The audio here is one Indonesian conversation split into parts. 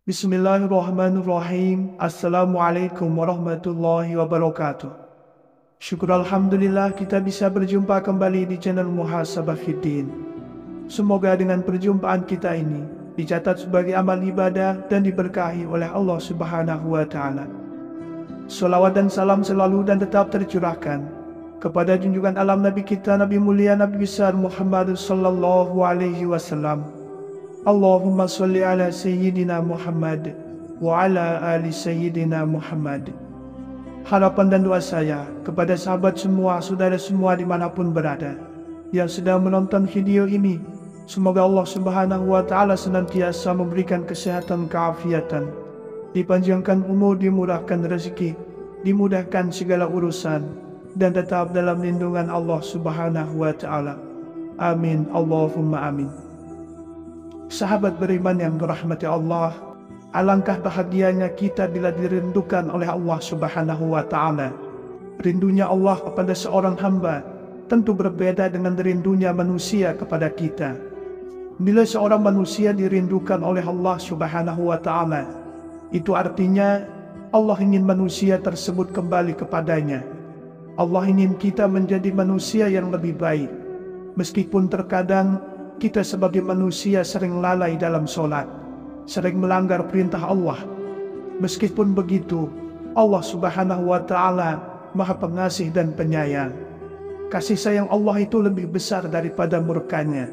Bismillahirrahmanirrahim. Assalamualaikum warahmatullahi wabarakatuh. Syukur Alhamdulillah kita bisa berjumpa kembali di channel Muhasabah Fiddin. Semoga dengan perjumpaan kita ini dicatat sebagai amal ibadah dan diberkahi oleh Allah Subhanahu wa Ta'ala. Salawat dan salam selalu dan tetap tercurahkan kepada junjungan alam Nabi kita, Nabi mulia, Nabi besar Muhammad sallallahu alaihi wasallam. Allahumma salli ala Sayyidina Muhammad wa ala ali Sayyidina Muhammad. Harapan dan doa saya kepada sahabat semua, saudara semua dimanapun berada yang sedang menonton video ini, semoga Allah Subhanahu wa Ta'ala senantiasa memberikan kesehatan, keafiatan, dipanjangkan umur, dimurahkan rezeki, dimudahkan segala urusan, dan tetap dalam lindungan Allah Subhanahu wa Ta'ala. Amin, Allahumma amin. Sahabat beriman yang dirahmati Allah, alangkah bahagianya kita bila dirindukan oleh Allah Subhanahu wa Ta'ala. Rindunya Allah kepada seorang hamba tentu berbeda dengan rindunya manusia kepada kita. Bila seorang manusia dirindukan oleh Allah Subhanahu wa Ta'ala, itu artinya Allah ingin manusia tersebut kembali kepadanya. Allah ingin kita menjadi manusia yang lebih baik. Meskipun terkadang kita sebagai manusia sering lalai dalam sholat, sering melanggar perintah Allah. Meskipun begitu, Allah Subhanahu wa Ta'ala Maha Pengasih dan Penyayang. Kasih sayang Allah itu lebih besar daripada murkanya.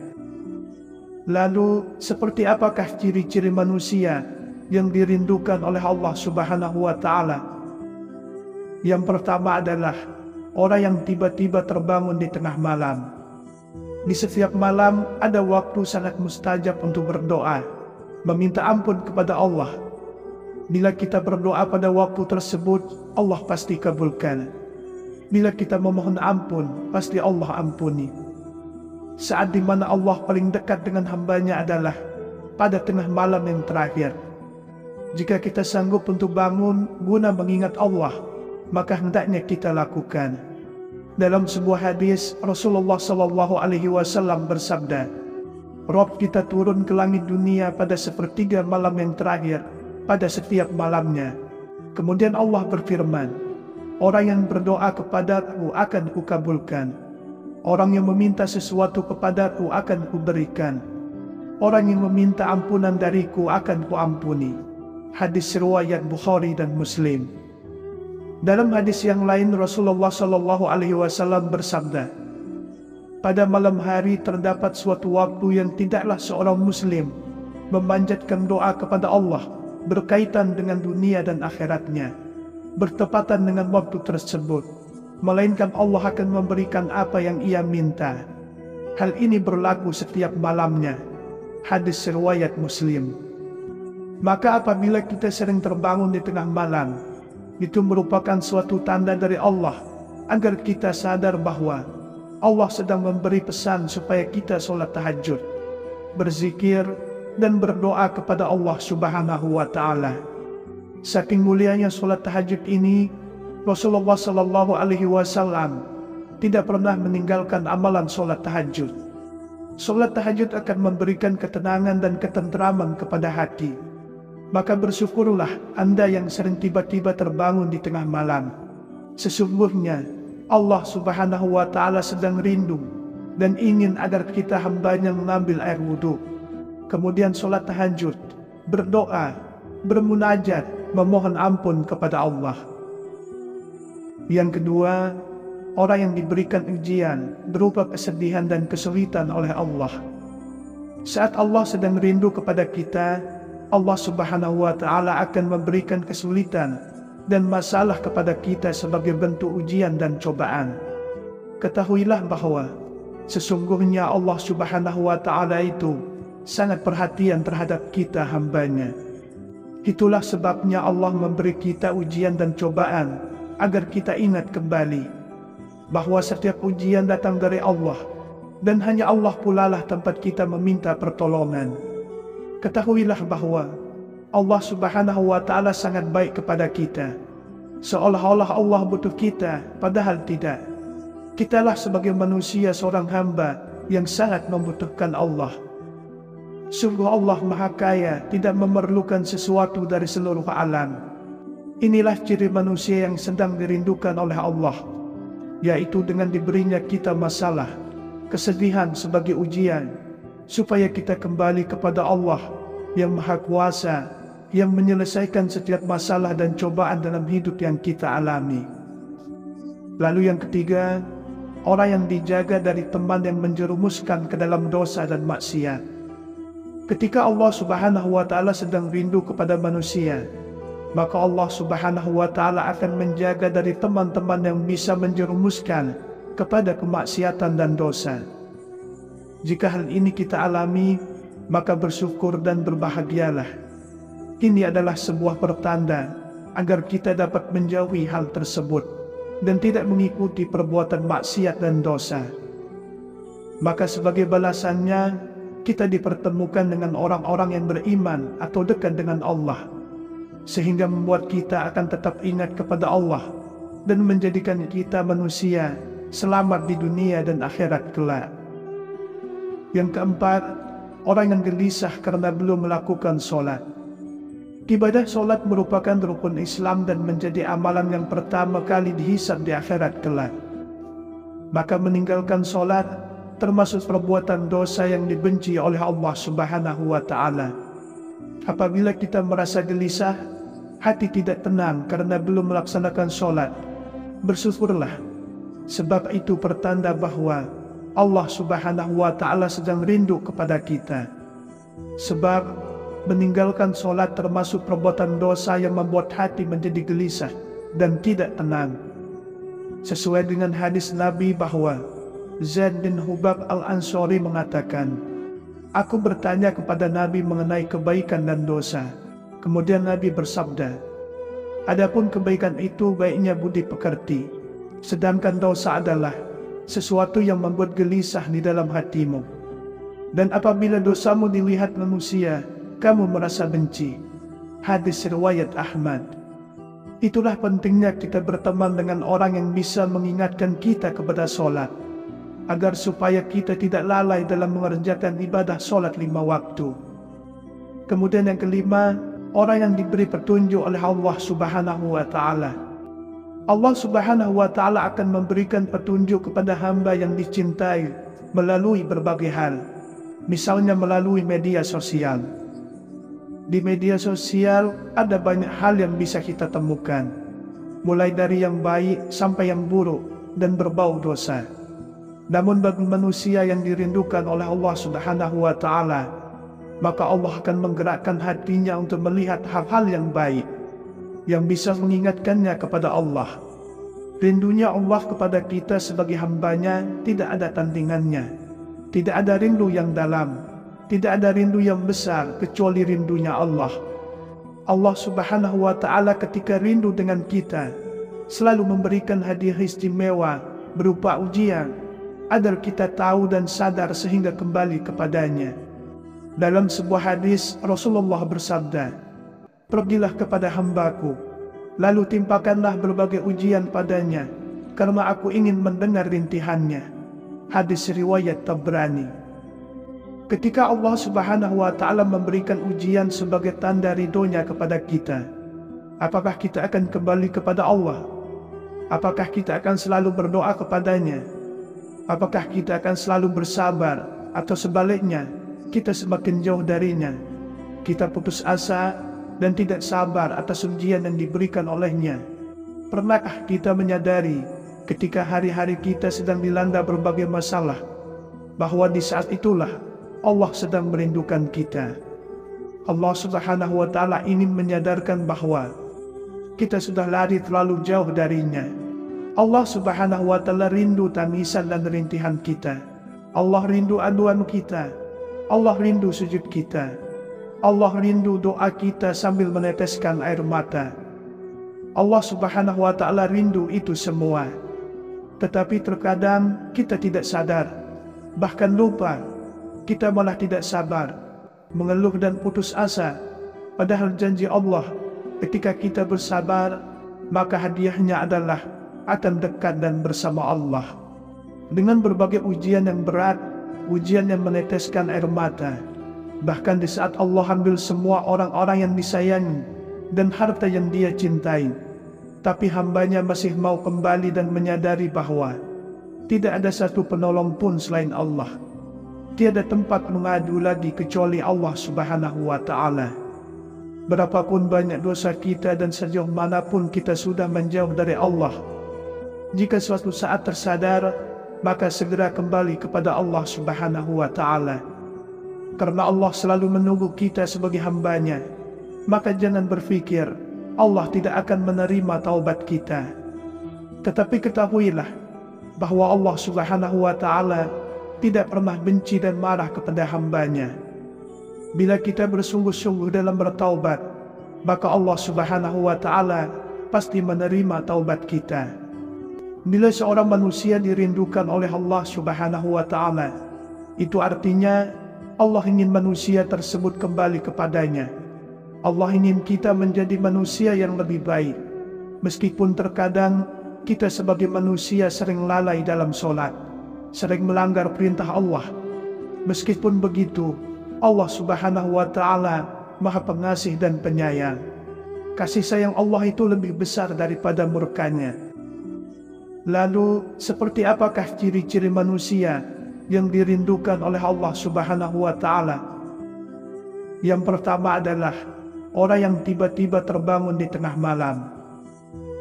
Lalu, seperti apakah ciri-ciri manusia yang dirindukan oleh Allah Subhanahu wa Ta'ala? Yang pertama adalah orang yang tiba-tiba terbangun di tengah malam. Di setiap malam ada waktu sangat mustajab untuk berdoa, meminta ampun kepada Allah. Bila kita berdoa pada waktu tersebut, Allah pasti kabulkan. Bila kita memohon ampun, pasti Allah ampuni. Saat di mana Allah paling dekat dengan hambanya adalah pada tengah malam yang terakhir. Jika kita sanggup untuk bangun guna mengingat Allah, maka hendaknya kita lakukan. Dalam sebuah hadis, Rasulullah sallallahu alaihi wasallam bersabda, Rabb kita turun ke langit dunia pada sepertiga malam yang terakhir pada setiap malamnya. Kemudian Allah berfirman, orang yang berdoa kepadaku akan kukabulkan. Orang yang meminta sesuatu kepadaku akan kuberikan. Orang yang meminta ampunan dariku akan kuampuni. Hadis riwayat Bukhari dan Muslim. Dalam hadis yang lain, Rasulullah sallallahu alaihi wasallam bersabda, pada malam hari terdapat suatu waktu yang tidaklah seorang muslim memanjatkan doa kepada Allah berkaitan dengan dunia dan akhiratnya, bertepatan dengan waktu tersebut, melainkan Allah akan memberikan apa yang ia minta. Hal ini berlaku setiap malamnya. Hadis riwayat Muslim. Maka apabila kita sering terbangun di tengah malam, itu merupakan suatu tanda dari Allah agar kita sadar bahwa Allah sedang memberi pesan supaya kita sholat tahajud, berzikir, dan berdoa kepada Allah Subhanahu wa Ta'ala. Saking mulianya sholat tahajud ini, Rasulullah sallallahu alaihi wasallam tidak pernah meninggalkan amalan sholat tahajud. Sholat tahajud akan memberikan ketenangan dan ketenteraman kepada hati. Maka bersyukurlah Anda yang sering tiba-tiba terbangun di tengah malam. Sesungguhnya Allah Subhanahu wa Ta'ala sedang rindu dan ingin agar kita hambanya mengambil air wudhu, kemudian sholat tahajud, berdoa, bermunajat, memohon ampun kepada Allah. Yang kedua, orang yang diberikan ujian berupa kesedihan dan kesulitan oleh Allah. Saat Allah sedang rindu kepada kita, Allah Subhanahu wa Ta'ala akan memberikan kesulitan dan masalah kepada kita sebagai bentuk ujian dan cobaan. Ketahuilah bahwa sesungguhnya Allah Subhanahu wa Ta'ala itu sangat perhatian terhadap kita hambanya. Itulah sebabnya Allah memberi kita ujian dan cobaan agar kita ingat kembali bahwa setiap ujian datang dari Allah dan hanya Allah pula lah tempat kita meminta pertolongan. Ketahuilah bahwa Allah Subhanahu wa Ta'ala sangat baik kepada kita, seolah-olah Allah butuh kita, padahal tidak. Kitalah sebagai manusia seorang hamba yang sangat membutuhkan Allah. Sungguh Allah Maha Kaya, tidak memerlukan sesuatu dari seluruh alam. Inilah ciri manusia yang sedang dirindukan oleh Allah, yaitu dengan diberinya kita masalah, kesedihan sebagai ujian, supaya kita kembali kepada Allah yang Maha Kuasa, yang menyelesaikan setiap masalah dan cobaan dalam hidup yang kita alami. Lalu yang ketiga, orang yang dijaga dari teman yang menjerumuskan ke dalam dosa dan maksiat. Ketika Allah Subhanahu wa Ta'ala sedang rindu kepada manusia, maka Allah Subhanahu wa Ta'ala akan menjaga dari teman-teman yang bisa menjerumuskan kepada kemaksiatan dan dosa. Jika hal ini kita alami, maka bersyukur dan berbahagialah. Ini adalah sebuah pertanda agar kita dapat menjauhi hal tersebut dan tidak mengikuti perbuatan maksiat dan dosa. Maka sebagai balasannya, kita dipertemukan dengan orang-orang yang beriman atau dekat dengan Allah, sehingga membuat kita akan tetap ingat kepada Allah dan menjadikan kita manusia selamat di dunia dan akhirat kelak. Yang keempat, orang yang gelisah karena belum melakukan sholat. Ibadah sholat merupakan rukun Islam dan menjadi amalan yang pertama kali dihisab di akhirat kelak. Maka meninggalkan sholat termasuk perbuatan dosa yang dibenci oleh Allah Subhanahu wa Ta'ala. Apabila kita merasa gelisah, hati tidak tenang karena belum melaksanakan sholat, bersyukurlah, sebab itu pertanda bahwa Allah Subhanahu wa Ta'ala sedang rindu kepada kita. Sebab meninggalkan sholat termasuk perbuatan dosa yang membuat hati menjadi gelisah dan tidak tenang. Sesuai dengan hadis Nabi bahwa Zaid bin Hubab al-Ansari mengatakan, "Aku bertanya kepada Nabi mengenai kebaikan dan dosa. Kemudian Nabi bersabda, adapun kebaikan itu baiknya budi pekerti, sedangkan dosa adalah sesuatu yang membuat gelisah di dalam hatimu. Dan apabila dosamu dilihat manusia, kamu merasa benci." Hadis riwayat Ahmad. Itulah pentingnya kita berteman dengan orang yang bisa mengingatkan kita kepada sholat, agar supaya kita tidak lalai dalam mengerjakan ibadah sholat 5 waktu. Kemudian yang kelima, orang yang diberi petunjuk oleh Allah Subhanahu wa Ta'ala. Allah Subhanahu wa Ta'ala akan memberikan petunjuk kepada hamba yang dicintai melalui berbagai hal, misalnya melalui media sosial. Di media sosial ada banyak hal yang bisa kita temukan, mulai dari yang baik sampai yang buruk dan berbau dosa. Namun bagi manusia yang dirindukan oleh Allah Subhanahu wa Ta'ala, maka Allah akan menggerakkan hatinya untuk melihat hal-hal yang baik, yang bisa mengingatkannya kepada Allah. Rindunya Allah kepada kita sebagai hambanya tidak ada tandingannya. Tidak ada rindu yang dalam, tidak ada rindu yang besar kecuali rindunya Allah. Allah Subhanahu wa Ta'ala ketika rindu dengan kita selalu memberikan hadiah istimewa berupa ujian agar kita tahu dan sadar sehingga kembali kepadanya. Dalam sebuah hadis Rasulullah bersabda, "Pergilah kepada hambaku, lalu timpakanlah berbagai ujian padanya, karena aku ingin mendengar rintihannya." Hadis riwayat Tabrani. Ketika Allah Subhanahu wa Ta'ala memberikan ujian sebagai tanda ridhonya kepada kita, apakah kita akan kembali kepada Allah? Apakah kita akan selalu berdoa kepadanya? Apakah kita akan selalu bersabar? Atau sebaliknya, kita semakin jauh darinya, kita putus asa dan tidak sabar atas ujian yang diberikan olehnya? Pernahkah kita menyadari ketika hari-hari kita sedang dilanda berbagai masalah, bahwa di saat itulah Allah sedang merindukan kita? Allah Subhanahu wa Ta'ala ingin menyadarkan bahwa kita sudah lari terlalu jauh darinya. Allah Subhanahu wa Ta'ala rindu tangisan dan rintihan kita. Allah rindu aduan kita. Allah rindu sujud kita. Allah rindu doa kita sambil meneteskan air mata. Allah Subhanahu wa Ta'ala rindu itu semua. Tetapi terkadang kita tidak sadar Bahkan lupa, kita malah tidak sabar, mengeluh dan putus asa. Padahal janji Allah, ketika kita bersabar, maka hadiahnya adalah akan dekat dan bersama Allah. Dengan berbagai ujian yang berat, ujian yang meneteskan air mata, bahkan di saat Allah ambil semua orang-orang yang disayangi dan harta yang dia cintai, tapi hambanya masih mau kembali dan menyadari bahwa tidak ada satu penolong pun selain Allah. Tiada tempat mengadu lagi kecuali Allah Subhanahu wa Ta'ala. Berapapun banyak dosa kita dan sejauh manapun kita sudah menjauh dari Allah, jika suatu saat tersadar, maka segera kembali kepada Allah Subhanahu wa Ta'ala. Karena Allah selalu menunggu kita sebagai hambanya, maka jangan berpikir Allah tidak akan menerima taubat kita. Tetapi ketahuilah bahwa Allah Subhanahu wa Ta'ala tidak pernah benci dan marah kepada hambanya. Bila kita bersungguh-sungguh dalam bertaubat, maka Allah Subhanahu wa Ta'ala pasti menerima taubat kita. Bila seorang manusia dirindukan oleh Allah Subhanahu wa Ta'ala, itu artinya Allah ingin manusia tersebut kembali kepadanya. Allah ingin kita menjadi manusia yang lebih baik. Meskipun terkadang kita sebagai manusia sering lalai dalam sholat, sering melanggar perintah Allah. Meskipun begitu, Allah Subhanahu wa Ta'ala Maha Pengasih dan Penyayang. Kasih sayang Allah itu lebih besar daripada murkanya. Lalu, seperti apakah ciri-ciri manusia yang dirindukan oleh Allah Subhanahu wa Ta'ala? Yang pertama adalah orang yang tiba-tiba terbangun di tengah malam.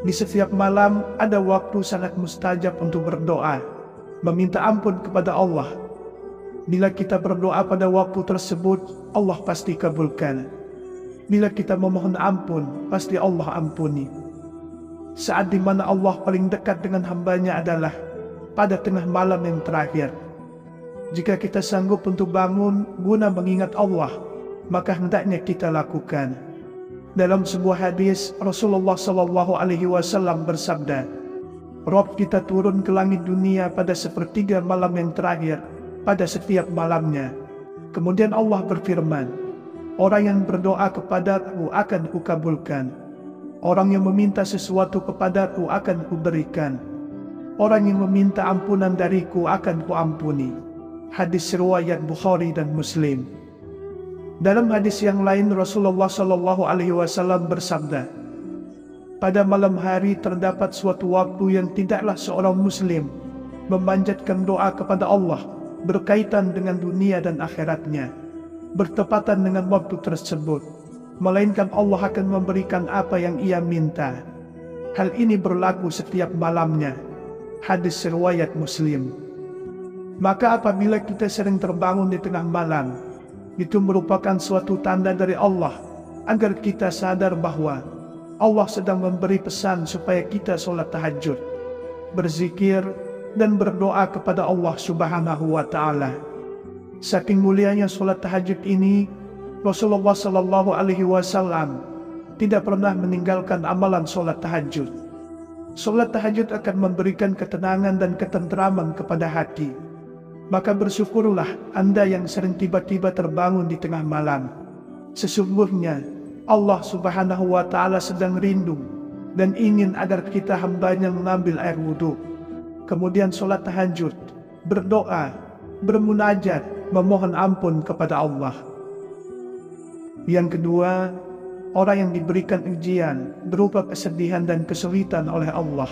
Di setiap malam ada waktu sangat mustajab untuk berdoa, meminta ampun kepada Allah. Bila kita berdoa pada waktu tersebut, Allah pasti kabulkan. Bila kita memohon ampun, pasti Allah ampuni. Saat di mana Allah paling dekat dengan hambanya adalah pada tengah malam yang terakhir. Jika kita sanggup untuk bangun guna mengingat Allah, maka hendaknya kita lakukan. Dalam sebuah hadis, Rasulullah SAW bersabda, Rob kita turun ke langit dunia pada sepertiga malam yang terakhir, pada setiap malamnya. Kemudian Allah berfirman, orang yang berdoa kepadaku akan kukabulkan. Orang yang meminta sesuatu kepadaku akan kuberikan. Orang yang meminta ampunan dariku akan kuampuni. Hadis riwayat Bukhari dan Muslim. Dalam hadis yang lain Rasulullah SAW bersabda, pada malam hari terdapat suatu waktu yang tidaklah seorang muslim memanjatkan doa kepada Allah berkaitan dengan dunia dan akhiratnya, bertepatan dengan waktu tersebut, melainkan Allah akan memberikan apa yang ia minta. Hal ini berlaku setiap malamnya. Hadis riwayat Muslim. Maka apabila kita sering terbangun di tengah malam, itu merupakan suatu tanda dari Allah agar kita sadar bahwa Allah sedang memberi pesan supaya kita sholat tahajud, berzikir, dan berdoa kepada Allah Subhanahu wa Ta'ala. Saking mulianya sholat tahajud ini, Rasulullah SAW tidak pernah meninggalkan amalan sholat tahajud. Sholat tahajud akan memberikan ketenangan dan ketenteraman kepada hati. Maka bersyukurlah Anda yang sering tiba-tiba terbangun di tengah malam. Sesungguhnya Allah Subhanahu wa Ta'ala sedang rindu dan ingin agar kita hambanya mengambil air wudhu, kemudian sholat tahajud, berdoa, bermunajat, memohon ampun kepada Allah. Yang kedua, orang yang diberikan ujian berupa kesedihan dan kesulitan oleh Allah.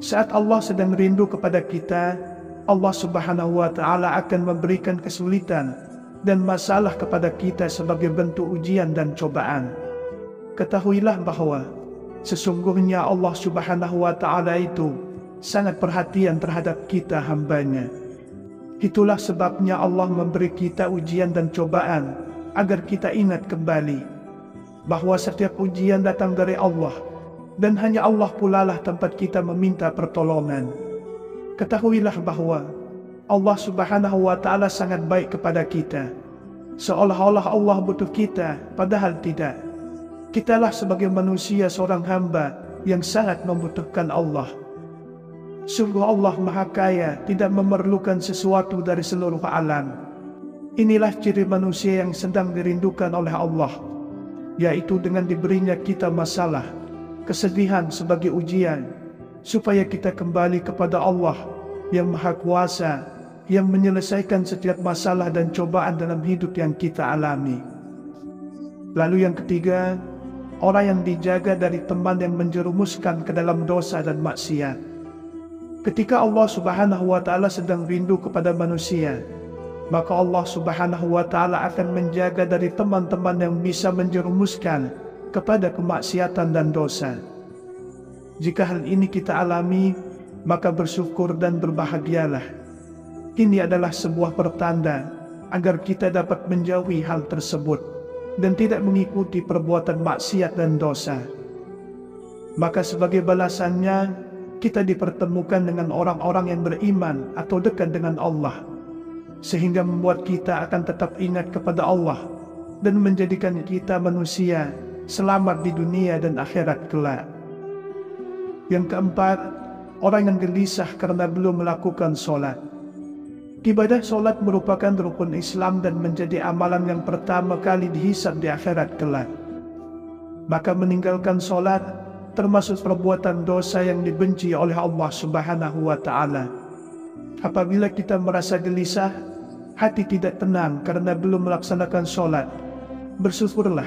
Saat Allah sedang rindu kepada kita, Allah Subhanahu wa Ta'ala akan memberikan kesulitan dan masalah kepada kita sebagai bentuk ujian dan cobaan. Ketahuilah bahwa sesungguhnya Allah Subhanahu wa Ta'ala itu sangat perhatian terhadap kita hambanya. Itulah sebabnya Allah memberi kita ujian dan cobaan agar kita ingat kembali bahwa setiap ujian datang dari Allah dan hanya Allah pula lah tempat kita meminta pertolongan. Ketahuilah bahwa Allah Subhanahu wa Ta'ala sangat baik kepada kita, seolah-olah Allah butuh kita, padahal tidak. Kitalah sebagai manusia seorang hamba yang sangat membutuhkan Allah. Sungguh Allah Maha Kaya, tidak memerlukan sesuatu dari seluruh alam. Inilah ciri manusia yang sedang dirindukan oleh Allah, yaitu dengan diberinya kita masalah, kesedihan sebagai ujian, supaya kita kembali kepada Allah yang Maha Kuasa, yang menyelesaikan setiap masalah dan cobaan dalam hidup yang kita alami. Lalu yang ketiga, orang yang dijaga dari teman yang menjerumuskan ke dalam dosa dan maksiat. Ketika Allah Subhanahu wa Ta'ala sedang rindu kepada manusia, maka Allah Subhanahu wa Ta'ala akan menjaga dari teman-teman yang bisa menjerumuskan kepada kemaksiatan dan dosa. Jika hal ini kita alami, maka bersyukur dan berbahagialah. Ini adalah sebuah pertanda agar kita dapat menjauhi hal tersebut dan tidak mengikuti perbuatan maksiat dan dosa. Maka sebagai balasannya, kita dipertemukan dengan orang-orang yang beriman atau dekat dengan Allah, sehingga membuat kita akan tetap ingat kepada Allah dan menjadikan kita manusia selamat di dunia dan akhirat kelak. Yang keempat, orang yang gelisah karena belum melakukan sholat. Ibadah sholat merupakan rukun Islam dan menjadi amalan yang pertama kali dihisab di akhirat kelak. Maka meninggalkan sholat termasuk perbuatan dosa yang dibenci oleh Allah Subhanahu wa Ta'ala. Apabila kita merasa gelisah, hati tidak tenang karena belum melaksanakan sholat, bersyukurlah,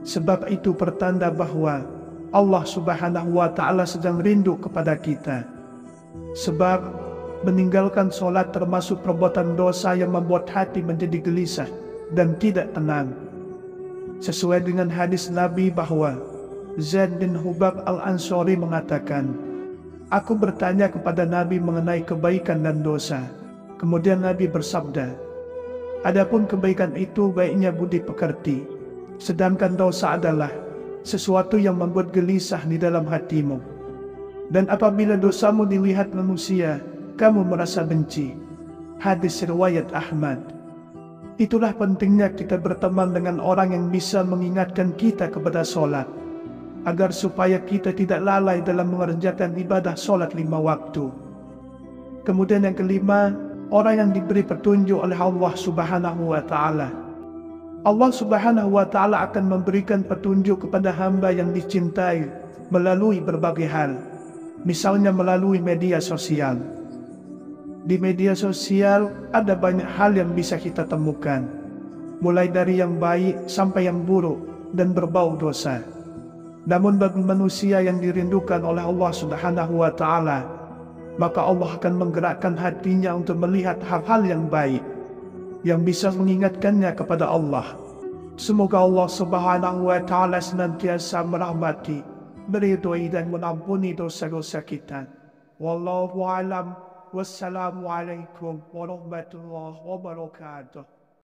sebab itu pertanda bahwa Allah Subhanahu wa Ta'ala sedang rindu kepada kita. Sebab meninggalkan sholat termasuk perbuatan dosa yang membuat hati menjadi gelisah dan tidak tenang. Sesuai dengan hadis Nabi bahwa Zaid bin Hubab al-Ansari mengatakan, "Aku bertanya kepada Nabi mengenai kebaikan dan dosa. Kemudian Nabi bersabda, adapun kebaikan itu baiknya budi pekerti, sedangkan dosa adalah sesuatu yang membuat gelisah di dalam hatimu. Dan apabila dosamu dilihat manusia, kamu merasa benci." Hadis riwayat Ahmad. Itulah pentingnya kita berteman dengan orang yang bisa mengingatkan kita kepada sholat, agar supaya kita tidak lalai dalam mengerjakan ibadah sholat 5 waktu. Kemudian yang kelima, orang yang diberi petunjuk oleh Allah Subhanahu wa Ta'ala. Allah Subhanahu wa Ta'ala akan memberikan petunjuk kepada hamba yang dicintai melalui berbagai hal, misalnya melalui media sosial. Di media sosial ada banyak hal yang bisa kita temukan, mulai dari yang baik sampai yang buruk dan berbau dosa. Namun bagi manusia yang dirindukan oleh Allah Subhanahu wa Ta'ala, maka Allah akan menggerakkan hatinya untuk melihat hal-hal yang baik yang bisa mengingatkannya kepada Allah. Semoga Allah Subhanahu wa Ta'ala senantiasa merahmati, meridhoi dan mengampuni dosa-dosa kita. Wallahu a'lam. Wassalamualaikum warahmatullahi wabarakatuh.